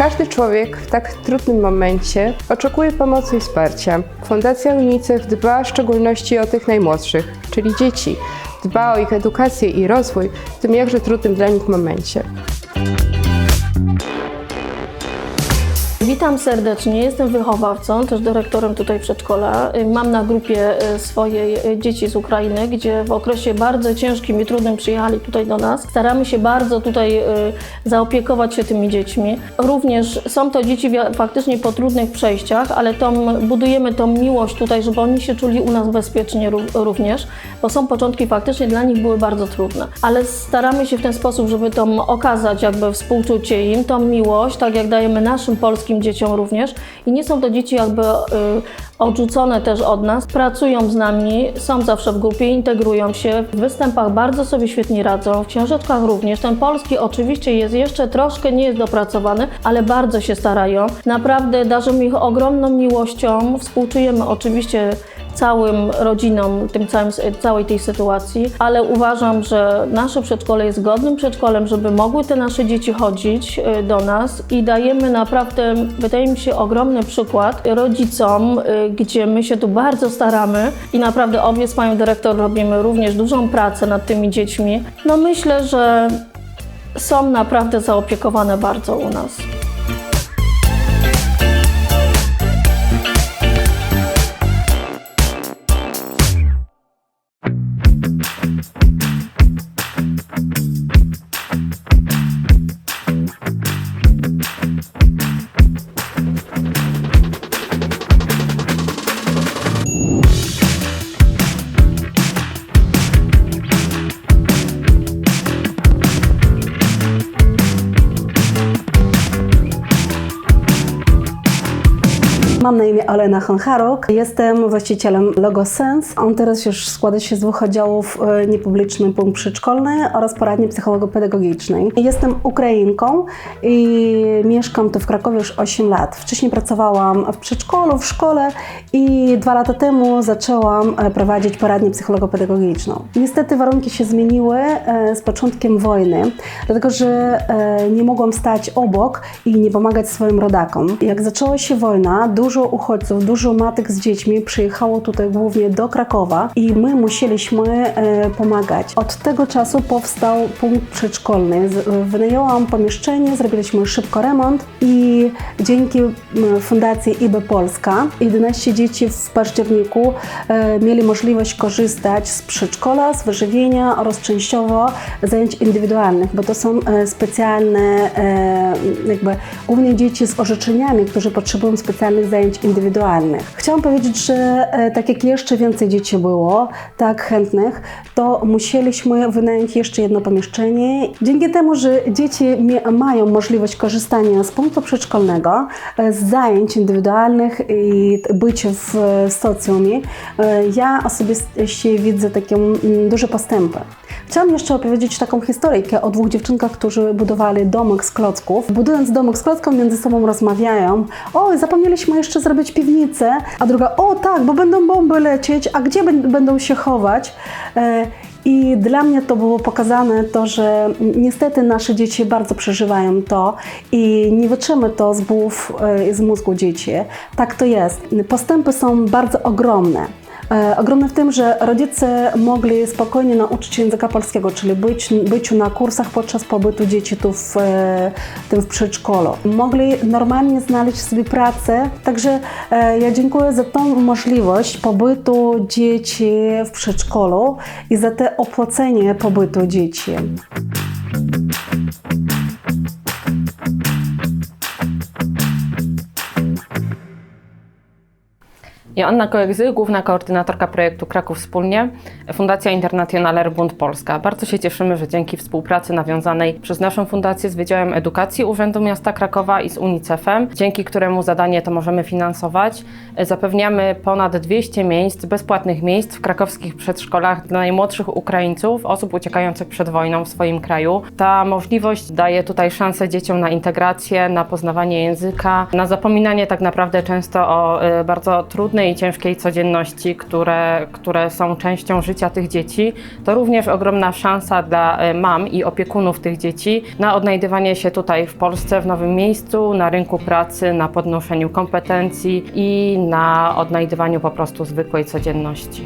Każdy człowiek w tak trudnym momencie oczekuje pomocy i wsparcia. Fundacja UNICEF dba w szczególności o tych najmłodszych, czyli dzieci. Dba o ich edukację i rozwój w tym jakże trudnym dla nich momencie. Witam serdecznie, jestem wychowawcą, też dyrektorem tutaj przedszkola. Mam na grupie swoje dzieci z Ukrainy, gdzie w okresie bardzo ciężkim i trudnym przyjechali tutaj do nas. Staramy się bardzo tutaj zaopiekować się tymi dziećmi. Również są to dzieci faktycznie po trudnych przejściach, ale budujemy tą miłość tutaj, żeby oni się czuli u nas bezpiecznie również, bo są początki faktycznie dla nich były bardzo trudne. Ale staramy się w ten sposób, żeby okazać jakby współczucie im, tą miłość, tak jak dajemy naszym polskim dzieciom również. I nie są to dzieci jakby odrzucone też od nas. Pracują z nami, są zawsze w grupie, integrują się. W występach bardzo sobie świetnie radzą, w książeczkach również. Ten polski oczywiście jest jeszcze troszkę, nie jest dopracowany, ale bardzo się starają. Naprawdę darzymy ich ogromną miłością. Współczujemy oczywiście całym rodzinom, całej tej sytuacji, ale uważam, że nasze przedszkole jest godnym przedszkolem, żeby mogły te nasze dzieci chodzić do nas i dajemy naprawdę, wydaje mi się, ogromny przykład rodzicom, gdzie my się tu bardzo staramy i naprawdę obie z panią dyrektor robimy również dużą pracę nad tymi dziećmi. No myślę, że są naprawdę zaopiekowane bardzo u nas. Mam na imię Olena Honcharuk, jestem właścicielem Logo Sense. On teraz już składa się z 2 oddziałów: niepubliczny punkt przedszkolny oraz poradni psychologo-pedagogicznej. Jestem Ukrainką i mieszkam tu w Krakowie już 8 lat. Wcześniej pracowałam w przedszkolu, w szkole i 2 lata temu zaczęłam prowadzić poradnię psychologo-pedagogiczną. Niestety warunki się zmieniły z początkiem wojny, dlatego że nie mogłam stać obok i nie pomagać swoim rodakom. Jak zaczęła się wojna, dużo uchodźców, dużo matek z dziećmi przyjechało tutaj głównie do Krakowa i my musieliśmy pomagać. Od tego czasu powstał punkt przedszkolny. Wynajęłam pomieszczenie, zrobiliśmy szybko remont i dzięki Fundacji IB Polska 11 dzieci w październiku mieli możliwość korzystać z przedszkola, z wyżywienia oraz częściowo zajęć indywidualnych, bo to są specjalne, głównie dzieci z orzeczeniami, którzy potrzebują specjalnych zajęć indywidualnych. Chciałam powiedzieć, że tak jak jeszcze więcej dzieci było, tak chętnych, to musieliśmy wynająć jeszcze jedno pomieszczenie. Dzięki temu, że dzieci mają możliwość korzystania z punktu przedszkolnego, z zajęć indywidualnych i bycia w socjumie, ja osobiście widzę takie duże postępy. Chciałam jeszcze opowiedzieć taką historyjkę o 2 dziewczynkach, którzy budowali domek z klocków. Budując domek z klocków, między sobą rozmawiają: oj, zapomnieliśmy jeszcze zrobić piwnicę, a druga: o tak, bo będą bomby lecieć, a gdzie będą się chować? I dla mnie to było pokazane to, że niestety nasze dzieci bardzo przeżywają to i nie wytrzymy to z mózgu dzieci. Tak to jest. Postępy są bardzo ogromne. Ogromne w tym, że rodzice mogli spokojnie nauczyć się języka polskiego, czyli byciu na kursach podczas pobytu dzieci tu w przedszkolu. Mogli normalnie znaleźć sobie pracę, także ja dziękuję za tą możliwość pobytu dzieci w przedszkolu i za te opłacenie pobytu dzieci. Joanna Koegzy, główna koordynatorka projektu Kraków Wspólnie, Fundacja Internationale Bund Polska. Bardzo się cieszymy, że dzięki współpracy nawiązanej przez naszą fundację z Wydziałem Edukacji Urzędu Miasta Krakowa i z UNICEF-em, dzięki któremu zadanie to możemy finansować, zapewniamy ponad 200 miejsc, bezpłatnych miejsc w krakowskich przedszkolach dla najmłodszych Ukraińców, osób uciekających przed wojną w swoim kraju. Ta możliwość daje tutaj szansę dzieciom na integrację, na poznawanie języka, na zapominanie tak naprawdę często o bardzo trudnej trudnej i ciężkiej codzienności, które są częścią życia tych dzieci, to również ogromna szansa dla mam i opiekunów tych dzieci na odnajdywanie się tutaj w Polsce, w nowym miejscu, na rynku pracy, na podnoszeniu kompetencji i na odnajdywaniu po prostu zwykłej codzienności.